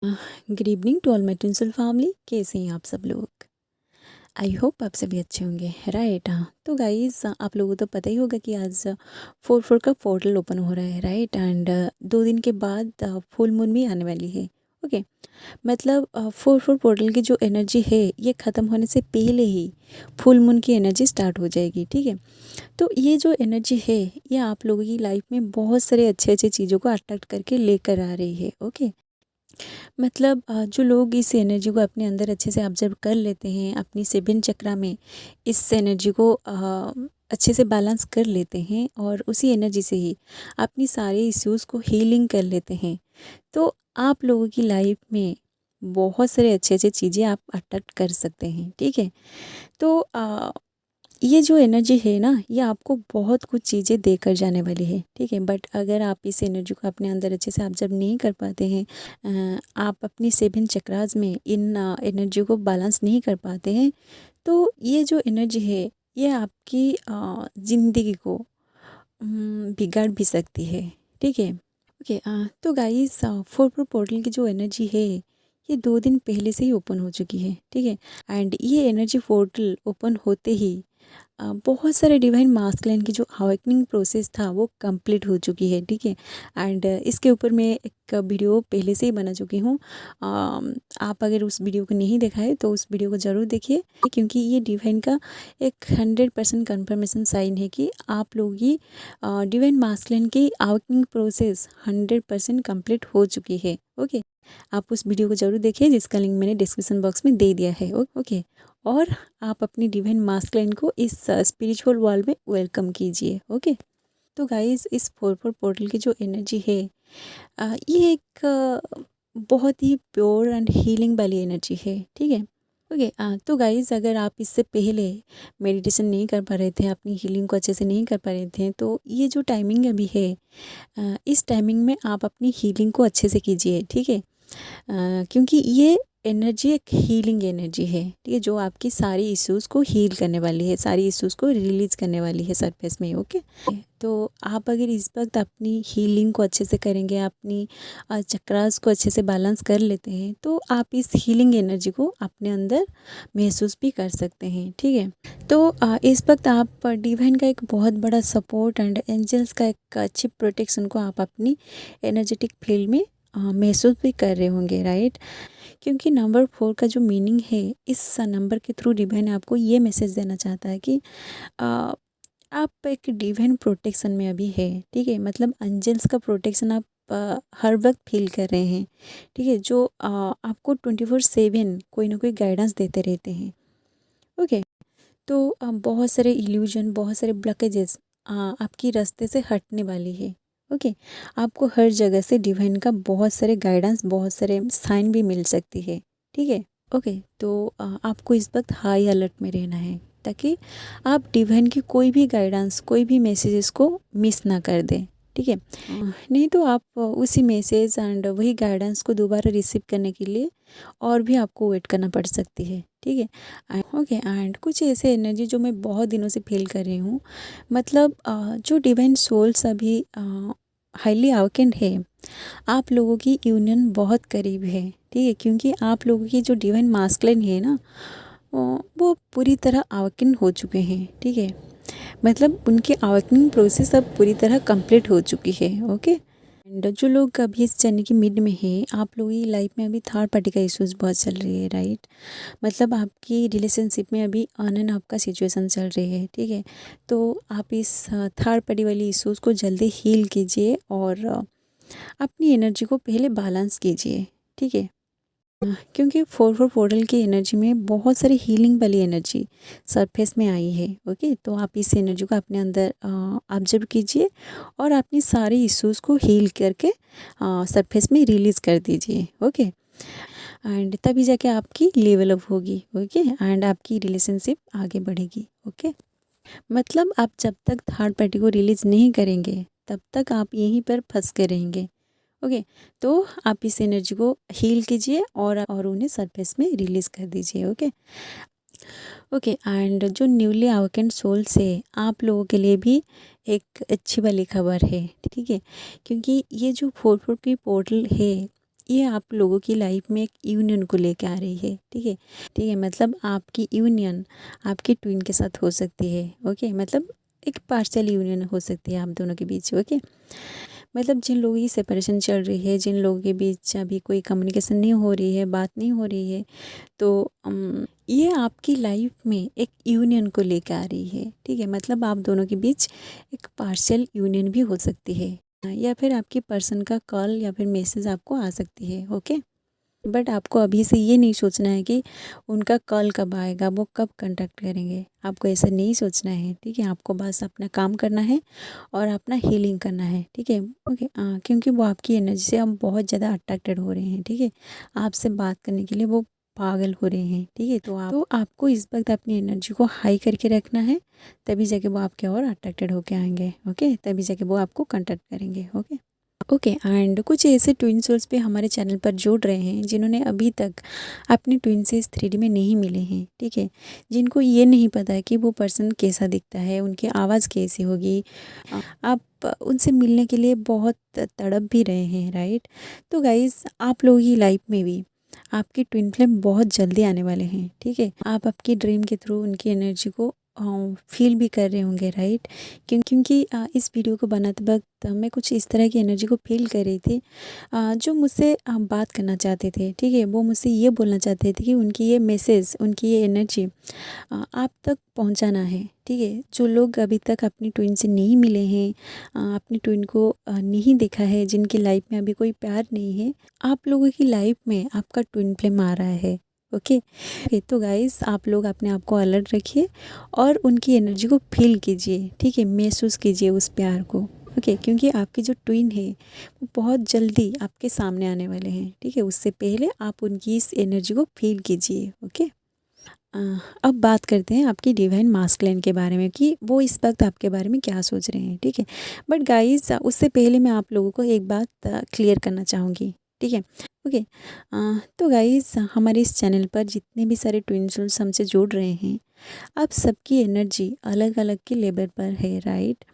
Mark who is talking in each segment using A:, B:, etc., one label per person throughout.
A: Good evening to all my ट्विंसल family. कैसे हैं आप सब लोग? आई होप आप सभी अच्छे होंगे, राइट। हाँ, तो गाइस आप लोगों को तो पता ही होगा कि आज 4/4 का पोर्टल ओपन हो रहा है, राइट। एंड 2 दिन के बाद फुल मून भी आने वाली है। ओके, मतलब 4/4 पोर्टल की जो एनर्जी है ये ख़त्म होने से पहले ही फुल मून की एनर्जी स्टार्ट हो जाएगी, ठीक है। तो ये जो एनर्जी है ये आप लोगों की लाइफ में बहुत सारे अच्छे अच्छे चीज़ों को अट्रैक्ट करके लेकर आ रही है। ओके, मतलब जो लोग इस एनर्जी को अपने अंदर अच्छे से ऑब्जर्व कर लेते हैं, अपनी 7 चक्रा में इस एनर्जी को अच्छे से बैलेंस कर लेते हैं और उसी एनर्जी से ही अपनी सारे इश्यूज़ को हीलिंग कर लेते हैं, तो आप लोगों की लाइफ में बहुत सारे अच्छे अच्छे चीज़ें आप अट्रैक्ट कर सकते हैं, ठीक है। तो ये जो एनर्जी है ना, ये आपको बहुत कुछ चीज़ें देकर जाने वाली है, ठीक है। बट अगर आप इस एनर्जी को अपने अंदर अच्छे से ऑब्जर्व नहीं कर पाते हैं, आप अपनी 7 चक्रास में इन एनर्जी को बैलेंस नहीं कर पाते हैं, तो ये जो एनर्जी है ये आपकी ज़िंदगी को बिगाड़ भी सकती है, ठीक है। ओके, तो गाइस 4/4 पोर्टल की जो एनर्जी है ये 2 दिन पहले से ही ओपन हो चुकी है, ठीक है। एंड ये एनर्जी पोर्टल ओपन होते ही बहुत सारे डिवाइन मास्कुलिन की जो अवेकनिंग प्रोसेस था वो कंप्लीट हो चुकी है, ठीक है। एंड इसके ऊपर मैं एक वीडियो पहले से ही बना चुकी हूँ। आप अगर उस वीडियो को नहीं देखा है तो उस वीडियो को ज़रूर देखिए, क्योंकि ये डिवाइन का एक 100% कन्फर्मेशन साइन है कि आप लोगों की डिवाइन मास्कुलिन की अवेकनिंग प्रोसेस 100% कंप्लीट हो चुकी है। ओके, आप उस वीडियो को ज़रूर देखिए जिसका लिंक मैंने डिस्क्रिप्शन बॉक्स में दे दिया है। ओके, और आप अपनी डिवाइन मास्कुलिन को इस स्पिरिचुअल वर्ल्ड में वेलकम कीजिए। ओके, तो गाइस इस 4/4 पोर्टल की जो एनर्जी है ये एक बहुत ही प्योर एंड हीलिंग वाली एनर्जी है, ठीक है। ओके, तो गाइस अगर आप इससे पहले मेडिटेशन नहीं कर पा रहे थे, अपनी हीलिंग को अच्छे से नहीं कर पा रहे थे, तो ये जो टाइमिंग अभी है इस टाइमिंग में आप अपनी हीलिंग को अच्छे से कीजिए, ठीक है। क्योंकि ये एनर्जी एक हीलिंग एनर्जी है, ठीक है, जो आपकी सारी इश्यूज़ को हील करने वाली है, सारी इश्यूज़ को रिलीज़ करने वाली है सरफेस में। ओके, तो आप अगर इस वक्त अपनी हीलिंग को अच्छे से करेंगे, अपनी चक्रास को अच्छे से बैलेंस कर लेते हैं, तो आप इस हीलिंग एनर्जी को अपने अंदर महसूस भी कर सकते हैं, ठीक है। तो इस वक्त आप डिवाइन का एक बहुत बड़ा सपोर्ट एंड एंजल्स का एक अच्छी प्रोटेक्शन को आप अपनी एनर्जेटिक फील्ड में महसूस भी कर रहे होंगे, राइट। क्योंकि नंबर 4 का जो मीनिंग है, इस नंबर के थ्रू डिवाइन आपको ये मैसेज देना चाहता है कि आ, आप एक डिवाइन प्रोटेक्शन में अभी है, ठीक है। मतलब एंजल्स का प्रोटेक्शन आप हर वक्त फील कर रहे हैं, ठीक है, जो आपको 24/7 कोई ना कोई गाइडेंस देते रहते हैं। ओके, तो बहुत सारे इल्यूजन, बहुत सारे ब्लॉकेजेस आपकी रास्ते से हटने वाली है। ओके, आपको हर जगह से डिवाइन का बहुत सारे गाइडेंस, बहुत सारे साइन भी मिल सकती है, ठीक है। ओके, तो आपको इस वक्त हाई अलर्ट में रहना है, ताकि आप डिवाइन की कोई भी गाइडेंस, कोई भी मैसेजेस को मिस ना कर दें, ठीक है। नहीं तो आप उसी मैसेज एंड वही गाइडेंस को दोबारा रिसीव करने के लिए और भी आपको वेट करना पड़ सकती है, ठीक है। ओके, एंड कुछ ऐसे एनर्जी जो मैं बहुत दिनों से फील कर रही हूँ, मतलब जो डिवाइन सोल्स अभी हाईली अवेकेंड है, आप लोगों की यूनियन बहुत करीब है, ठीक है। क्योंकि आप लोगों की जो डिवाइन मास्कुलिन है ना, वो पूरी तरह अवेकन हो चुके हैं, ठीक है। मतलब उनकी अवेकनिंग प्रोसेस अब पूरी तरह कंप्लीट हो चुकी है। ओके, एंड जो लोग अभी इस जर्नी की मिड में हैं, आप लोगों की लाइफ में अभी थर्ड पार्टी का इश्यूज बहुत चल रही है, राइट। मतलब आपकी रिलेशनशिप में अभी ऑन एंड ऑफ का सिचुएशन चल रही है, ठीक है। तो आप इस थर्ड पार्टी वाली इश्यूज़ को जल्दी हील कीजिए और अपनी एनर्जी को पहले बैलेंस कीजिए, ठीक है। क्योंकि 4/4 पोर्टल की एनर्जी में बहुत सारी हीलिंग वाली एनर्जी सरफेस में आई है। ओके, तो आप इस एनर्जी को अपने अंदर ऑब्जर्व कीजिए और अपनी सारी इश्यूज़ को हील करके सरफेस में रिलीज़ कर दीजिए। ओके, एंड तभी जाके आपकी लेवल अप होगी। ओके, एंड आपकी रिलेशनशिप आगे बढ़ेगी। ओके, मतलब आप जब तक थर्ड पार्टी को रिलीज़ नहीं करेंगे तब तक आप यहीं पर फंस के रहेंगे। ओके, तो आप इस एनर्जी को हील कीजिए और उन्हें सरफेस में रिलीज़ कर दीजिए। ओके, ओके, एंड जो न्यूली अवेकेंड सोल्स है, आप लोगों के लिए भी एक अच्छी वाली खबर है, ठीक है। क्योंकि ये जो 4/4 की पोर्टल है, ये आप लोगों की लाइफ में एक यूनियन को लेके आ रही है। ठीक है, मतलब आपकी यूनियन आपके ट्विन के साथ हो सकती है। ओके, मतलब एक पार्शियल यूनियन हो सकती है आप दोनों के बीच। ओके, मतलब जिन लोगों की सेपरेशन चल रही है, जिन लोगों के बीच अभी कोई कम्युनिकेशन नहीं हो रही है, बात नहीं हो रही है, तो ये आपकी लाइफ में एक यूनियन को लेकर आ रही है। ठीक है, मतलब आप दोनों के बीच एक पार्शियल यूनियन भी हो सकती है, या फिर आपकी पर्सन का कॉल या फिर मैसेज आपको आ सकती है। ओके, बट आपको अभी से ये नहीं सोचना है कि उनका कॉल कब आएगा, वो कब कांटेक्ट करेंगे, आपको ऐसा नहीं सोचना है। ठीक है, आपको बस अपना काम करना है और अपना हीलिंग करना है। ठीक है, ओके, क्योंकि वो आपकी एनर्जी से अब बहुत ज़्यादा अट्रैक्टेड हो रहे हैं। ठीक है, आपसे बात करने के लिए वो पागल हो रहे हैं। ठीक है, तो आपको इस वक्त अपनी एनर्जी को हाई करके रखना है, तभी जाके वो आपके और अट्रैक्टेड होके आएंगे। ओके, तभी जाके वो आपको कांटेक्ट करेंगे। ओके, एंड कुछ ऐसे ट्विन सोल्स भी हमारे चैनल पर जुड़ रहे हैं जिन्होंने अभी तक अपने ट्विन से इस 3D में नहीं मिले हैं। ठीक है, जिनको ये नहीं पता है कि वो पर्सन कैसा दिखता है, उनकी आवाज़ कैसी होगी। आप उनसे मिलने के लिए बहुत तड़प भी रहे हैं, राइट। तो गाइस, आप लोगों की लाइफ में भी आपके ट्विन फ्लेम बहुत जल्दी आने वाले हैं। ठीक है, आप आपकी ड्रीम के थ्रू उनकी एनर्जी को फील भी कर रहे होंगे, राइट। क्योंकि इस वीडियो को बनाते वक्त मैं कुछ इस तरह की एनर्जी को फील कर रही थी, जो मुझसे बात करना चाहते थे। ठीक है, वो मुझसे ये बोलना चाहते थे कि उनकी ये मैसेज, उनकी ये एनर्जी आप तक पहुंचाना है। ठीक है, जो लोग अभी तक अपनी ट्विन से नहीं मिले हैं, अपनी ट्विन को नहीं देखा है, जिनकी लाइफ में अभी कोई प्यार नहीं है, आप लोगों की लाइफ में आपका ट्विन फ्लेम आ रहा है। ओके, तो गाइस, आप लोग अपने आप को अलर्ट रखिए और उनकी एनर्जी को फील कीजिए। ठीक है, महसूस कीजिए उस प्यार को। ओके, क्योंकि आपकी जो ट्विन है वो बहुत जल्दी आपके सामने आने वाले हैं। ठीक है, उससे पहले आप उनकी इस एनर्जी को फील कीजिए। ओके, अब बात करते हैं आपकी डिवाइन मास्कुलिन के बारे में कि वो इस वक्त आपके बारे में क्या सोच रहे हैं। ठीक है, बट गाइस, उससे पहले मैं आप लोगों को एक बात क्लियर करना चाहूँगी। ठीक है, ओके, तो गाइस, हमारे इस चैनल पर जितने भी सारे ट्विन सोल्स हमसे जुड़ रहे हैं, अब सबकी एनर्जी अलग अलग के लेवल पर है, राइट।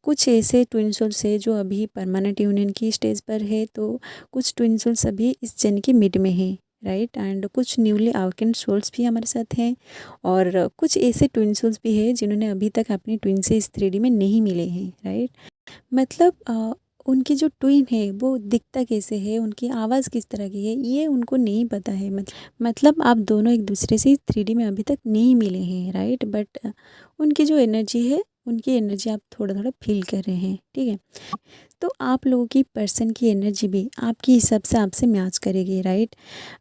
A: कुछ ऐसे ट्विन सोल्स है जो अभी परमानेंट यूनियन की स्टेज पर है, तो कुछ ट्विन सोल्स अभी इस जन के मिड में है, राइट। एंड कुछ न्यूली अवेकेंड सोल्स भी हमारे साथ हैं, और कुछ ऐसे ट्विन सोल्स भी है जिन्होंने अभी तक अपने ट्विन से इस 3D में नहीं मिले हैं, राइट। मतलब उनकी जो ट्विन है वो दिखता कैसे है, उनकी आवाज़ किस तरह की है, ये उनको नहीं पता है। मतलब आप दोनों एक दूसरे से 3D में अभी तक नहीं मिले हैं, राइट। बट उनकी जो एनर्जी है, उनकी एनर्जी आप थोड़ा थोड़ा फील कर रहे हैं। ठीक है, तो आप लोगों की पर्सन की एनर्जी भी आपकी हिसाब से आपसे मैच करेगी, राइट।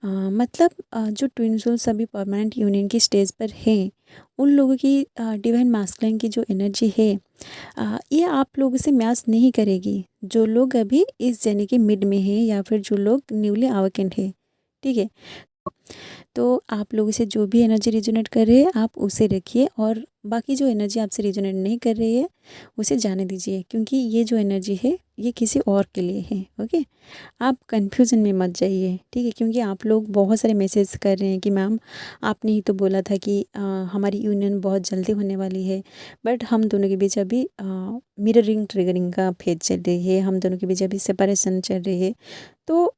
A: मतलब जो ट्विन सोल्स अभी परमानेंट यूनियन की स्टेज पर हैं, उन लोगों की डिवाइन मास्कुलिन की जो एनर्जी है, ये आप लोगों से मैच नहीं करेगी, जो लोग अभी इस जर्नी के मिड में हैं या फिर जो लोग न्यूली अवेकेंड है। ठीक है, तो आप लोगों से जो भी एनर्जी रिजोनेट कर रही है आप उसे रखिए, और बाकी जो एनर्जी आपसे रिजोनेट नहीं कर रही है उसे जाने दीजिए, क्योंकि ये जो एनर्जी है ये किसी और के लिए है। ओके, आप कन्फ्यूज़न में मत जाइए। ठीक है, क्योंकि आप लोग बहुत सारे मैसेज कर रहे हैं कि मैम आपने ही तो बोला था कि हमारी यूनियन बहुत जल्दी होने वाली है, बट हम दोनों के बीच अभी मिररिंग ट्रिगरिंग का फेज चल रही है, हम दोनों के बीच अभी सेपरेशन चल रही है, तो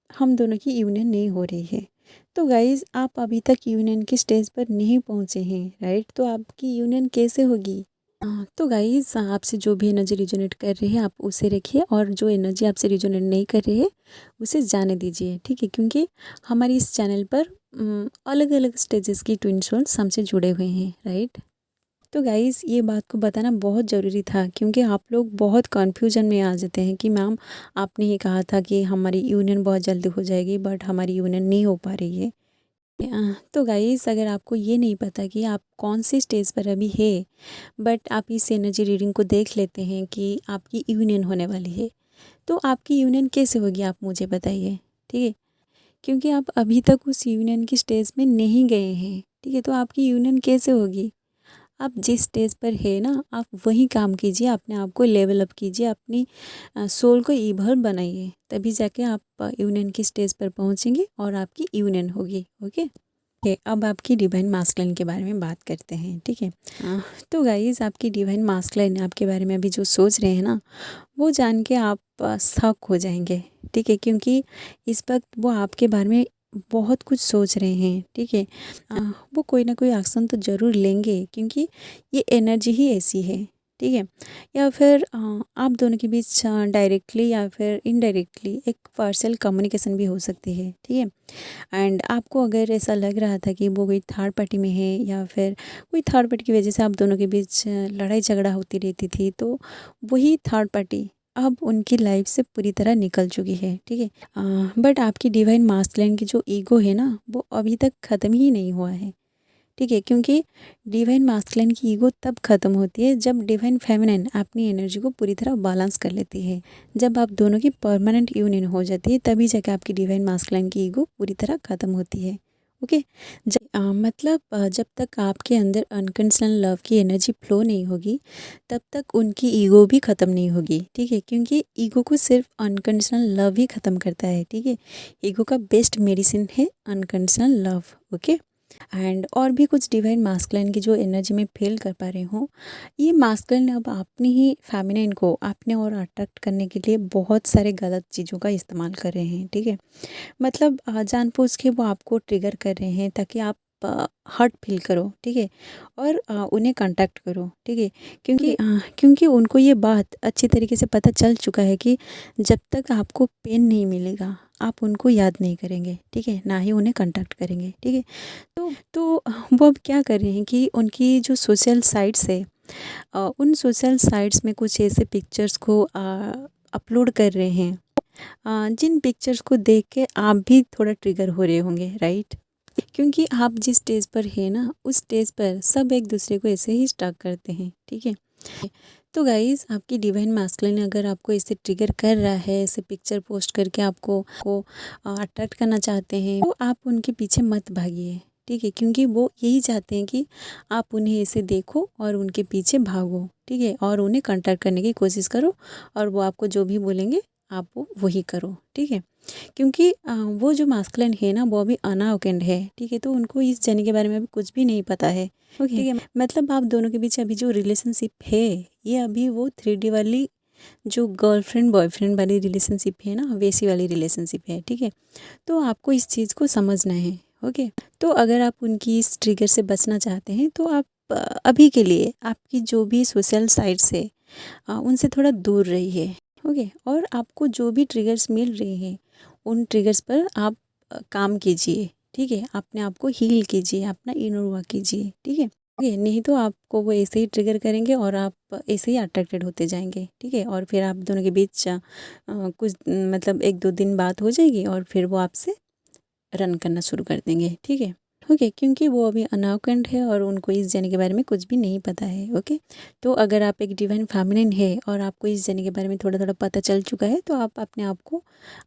A: हम दोनों की यूनियन नहीं हो रही है। तो गाइज़, आप अभी तक यूनियन की स्टेज पर नहीं पहुँचे हैं, राइट। तो आपकी यूनियन कैसे होगी? तो गाइज़, आपसे जो भी एनर्जी रिजोनेट कर रही है आप उसे रखिए, और जो एनर्जी आपसे रिजोनेट नहीं कर रही है उसे जाने दीजिए। ठीक है, क्योंकि हमारी इस चैनल पर अलग अलग स्टेजेस की ट्विन सोल्स हमसे जुड़े हुए हैं, राइट। तो गाइज़, ये बात को बताना बहुत ज़रूरी था, क्योंकि आप लोग बहुत कन्फ्यूजन में आ जाते हैं कि मैम आपने ही कहा था कि हमारी यूनियन बहुत जल्दी हो जाएगी, बट हमारी यूनियन नहीं हो पा रही है। तो गाइज़, अगर आपको ये नहीं पता कि आप कौन सी स्टेज पर अभी है, बट आप इस एनर्जी रीडिंग को देख लेते हैं कि आपकी यूनियन होने वाली है, तो आपकी यूनियन कैसे होगी आप मुझे बताइए। ठीक है, क्योंकि आप अभी तक उस यूनियन की स्टेज में नहीं गए हैं। ठीक है, तो आपकी यूनियन कैसे होगी? आप जिस स्टेज पर है ना, आप वहीं काम कीजिए, अपने आप को लेवल अप कीजिए, अपनी सोल को इवॉल्व बनाइए, तभी जाके आप यूनियन की स्टेज पर पहुंचेंगे और आपकी यूनियन होगी। ओके, ओके, अब आपकी डिवाइन मास्कुलिन के बारे में बात करते हैं, ठीक है। तो गाइस, आपकी डिवाइन मास्कुलिन आपके बारे में अभी जो सोच रहे हैं ना, वो जान के आप शॉक हो जाएंगे, ठीक है, क्योंकि इस वक्त वो आपके बारे में बहुत कुछ सोच रहे हैं, ठीक है। वो कोई ना कोई एक्शन तो ज़रूर लेंगे, क्योंकि ये एनर्जी ही ऐसी है, ठीक है। या फिर आप दोनों के बीच डायरेक्टली या फिर इनडायरेक्टली एक पार्शियल कम्युनिकेशन भी हो सकती है, ठीक है। एंड आपको अगर ऐसा लग रहा था कि वो कोई थर्ड पार्टी में है या फिर कोई थर्ड पार्टी की वजह से आप दोनों के बीच लड़ाई झगड़ा होती रहती थी, तो वही थर्ड पार्टी अब उनकी लाइफ से पूरी तरह निकल चुकी है, ठीक है। बट आपकी डिवाइन मास्कुलिन की जो ईगो है ना, वो अभी तक ख़त्म ही नहीं हुआ है, ठीक है। क्योंकि डिवाइन मास्कुलिन की ईगो तब ख़त्म होती है जब डिवाइन फेमिनिन अपनी एनर्जी को पूरी तरह बैलेंस कर लेती है। जब आप दोनों की परमानेंट यूनियन हो जाती है, तभी जाकर आपकी डिवाइन मास्कुलिन की ईगो पूरी तरह ख़त्म होती है, ओके। मतलब जब तक आपके अंदर अनकंडीशनल लव की एनर्जी फ्लो नहीं होगी, तब तक उनकी ईगो भी ख़त्म नहीं होगी, ठीक है। क्योंकि ईगो को सिर्फ अनकंडीशनल लव ही ख़त्म करता है, ठीक है। ईगो का बेस्ट मेडिसिन है अनकंडीशनल लव, ओके। एंड और भी कुछ डिवाइन मास्कुलिन की जो एनर्जी में फील कर पा रही हूँ, ये मास्कुलिन अब अपनी ही फेमिनिन को अपने और अट्रैक्ट करने के लिए बहुत सारे गलत चीज़ों का इस्तेमाल कर रहे हैं, ठीक है। मतलब जानबूझ के वो आपको ट्रिगर कर रहे हैं ताकि आप हर्ट फील करो, ठीक है, और उन्हें कांटेक्ट करो, ठीक है। क्योंकि उनको ये बात अच्छी तरीके से पता चल चुका है कि जब तक आपको पेन नहीं मिलेगा, आप उनको याद नहीं करेंगे, ठीक है, ना ही उन्हें कांटेक्ट करेंगे, ठीक है। तो वो अब क्या कर रहे हैं कि उनकी जो सोशल साइट्स है, उन सोशल साइट्स में कुछ ऐसे पिक्चर्स को अपलोड कर रहे हैं, जिन पिक्चर्स को देख के आप भी थोड़ा ट्रिगर हो रहे होंगे, राइट। क्योंकि आप जिस स्टेज पर है ना, उस स्टेज पर सब एक दूसरे को ऐसे ही स्टॉक करते हैं, ठीक है। तो गाइज़, आपकी डिवाइन मास्कुलिन अगर आपको ऐसे ट्रिगर कर रहा है, ऐसे पिक्चर पोस्ट करके आपको अट्रैक्ट करना चाहते हैं, तो आप उनके पीछे मत भागिए, ठीक है। क्योंकि वो यही चाहते हैं कि आप उन्हें ऐसे देखो और उनके पीछे भागो, ठीक है, और उन्हें कांटेक्ट करने की कोशिश करो, और वो आपको जो भी बोलेंगे आप वो वही करो, ठीक है। क्योंकि वो जो मास्कुलिन है ना, वो अभी अनअवेकेंड है, ठीक है। तो उनको इस जर्नी के बारे में अभी कुछ भी नहीं पता है, ओके, ठीक है। मतलब आप दोनों के बीच अभी जो रिलेशनशिप है, ये अभी वो 3D वाली जो गर्लफ्रेंड बॉयफ्रेंड वाली रिलेशनशिप है ना, वैसी वाली रिलेशनशिप है, ठीक है। तो आपको इस चीज़ को समझना है, ओके। तो अगर आप उनकी इस ट्रिगर से बचना चाहते हैं, तो आप अभी के लिए आपकी जो भी सोशल साइट्स है, उनसे थोड़ा दूर रहिए, ओके। और आपको जो भी ट्रिगर्स मिल रहे हैं, उन ट्रिगर्स पर आप काम कीजिए, ठीक है। अपने आप को हील कीजिए, अपना इनर वर्क कीजिए, ठीक है, ओके। नहीं तो आपको वो ऐसे ही ट्रिगर करेंगे और आप ऐसे ही अट्रैक्टेड होते जाएंगे, ठीक है। और फिर आप दोनों के बीच कुछ मतलब 1-2 दिन बात हो जाएगी और फिर वो आपसे रन करना शुरू कर देंगे, ठीक है, ओके। क्योंकि वो अभी अनअवेकेंड है और उनको इस जर्नी के बारे में कुछ भी नहीं पता है, ओके। तो अगर आप एक डिवाइन फेमिनिन है और आपको इस जर्नी के बारे में थोड़ा थोड़ा पता चल चुका है, तो आप अपने आप को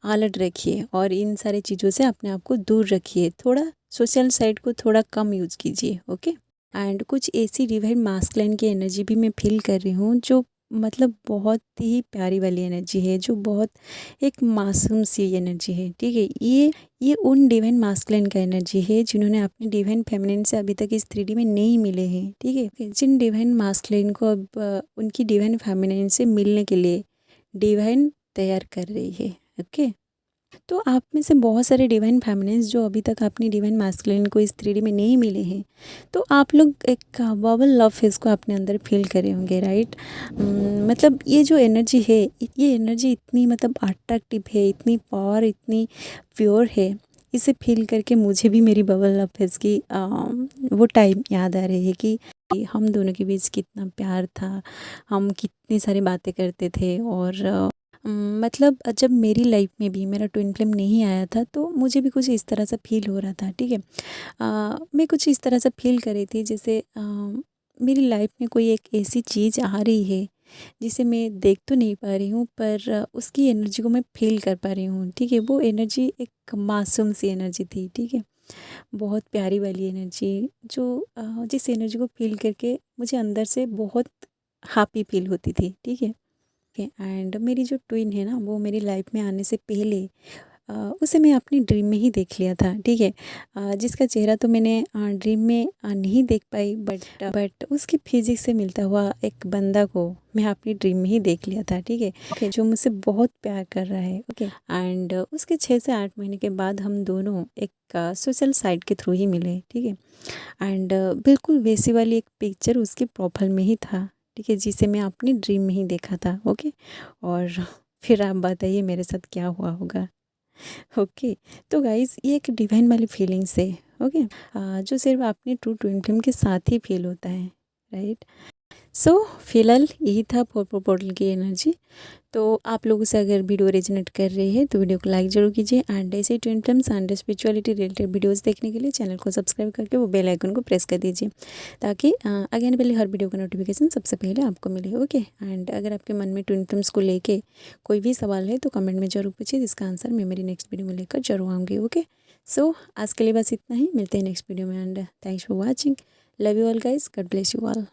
A: अलर्ट रखिए और इन सारी चीज़ों से अपने आप को दूर रखिए। थोड़ा सोशल साइट को थोड़ा कम यूज़ कीजिए, ओके। एंड कुछ ऐसी डिवाइन मास्कुलिन की एनर्जी भी मैं फील कर रही हूँ, जो मतलब बहुत ही प्यारी वाली एनर्जी है, जो बहुत एक मासूम सी एनर्जी है, ठीक है। ये उन डिवाइन मास्कुलिन का एनर्जी है जिन्होंने अपने डिवाइन फेमिनिन से अभी तक इस 3D में नहीं मिले हैं, ठीक है। जिन डिवाइन मास्कुलिन को अब उनकी डिवाइन फेमिनिन से मिलने के लिए डिवाइन तैयार कर रही है, ओके। तो आप में से बहुत सारे डिवाइन फेमिनिन्स जो अभी तक अपनी डिवाइन मास्कुलिन को इस 3D में नहीं मिले हैं, तो आप लोग एक बबल लव फेस को अपने अंदर फील करे होंगे, राइट। मतलब ये जो एनर्जी है, ये एनर्जी इतनी मतलब अट्रैक्टिव है, इतनी पावर, इतनी प्योर है। इसे फील करके मुझे भी मेरी बबल लव फेस की वो टाइम याद आ रही है कि हम दोनों के बीच कितना प्यार था, हम कितनी सारी बातें करते थे। और मतलब जब मेरी लाइफ में भी मेरा ट्विन फ्लेम नहीं आया था, तो मुझे भी कुछ इस तरह से फील हो रहा था, ठीक है। मैं कुछ इस तरह से फील कर रही थी जैसे मेरी लाइफ में कोई एक ऐसी चीज़ आ रही है जिसे मैं देख तो नहीं पा रही हूँ, पर उसकी एनर्जी को मैं फील कर पा रही हूँ, ठीक है। वो एनर्जी एक मासूम सी एनर्जी थी, ठीक है, बहुत प्यारी वाली एनर्जी, जो जिस एनर्जी को फील करके मुझे अंदर से बहुत हैप्पी फील होती थी, ठीक है। एंड मेरी जो ट्विन है ना, वो मेरी लाइफ में आने से पहले उसे मैं अपनी ड्रीम में ही देख लिया था, ठीक है। जिसका चेहरा तो मैंने ड्रीम में नहीं देख पाई, बट उसकी फिजिक्स से मिलता हुआ एक बंदा को मैं अपनी ड्रीम में ही देख लिया था, ठीक है। ओके, जो मुझसे बहुत प्यार कर रहा है। ओके, एंड उसके 6 से 8 महीने के बाद हम दोनों एक सोशल साइट के थ्रू ही मिले, ठीक है। एंड बिल्कुल वैसी वाली एक पिक्चर उसके प्रोफाइल में ही था, ठीक है, जिसे मैं अपनी ड्रीम में ही देखा था। ओके, और फिर आप बताइए मेरे साथ क्या हुआ होगा। ओके, तो गाइज़ ये एक डिवाइन वाली फीलिंग्स है। ओके, जो सिर्फ अपनी ट्रू ट्विन फ्लेम के साथ ही फील होता है, राइट। सो फिलहाल यही था पोर्टल पोर्टल की एनर्जी। तो आप लोगों से अगर वीडियो रेजोनेट कर रही है तो वीडियो को लाइक ज़रूर कीजिए, एंड ऐसे twin flames and spirituality related videos देखने के लिए चैनल को सब्सक्राइब करके वो बेल आइकन को प्रेस कर दीजिए, ताकि आगे आने वाली हर वीडियो का नोटिफिकेशन सबसे पहले आपको मिले। ओके, एंड अगर आपके मन में ट्विन फ्लेम्स को लेके कोई भी सवाल है तो कमेंट में ज़रूर पूछिए, जिसका आंसर मैं मेरी नेक्स्ट वीडियो में लेकर जरूर आऊँगी। ओके, सो आज के लिए बस इतना ही, मिलते हैं नेक्स्ट वीडियो में, and thanks for watching. Love you all guys, God bless you all.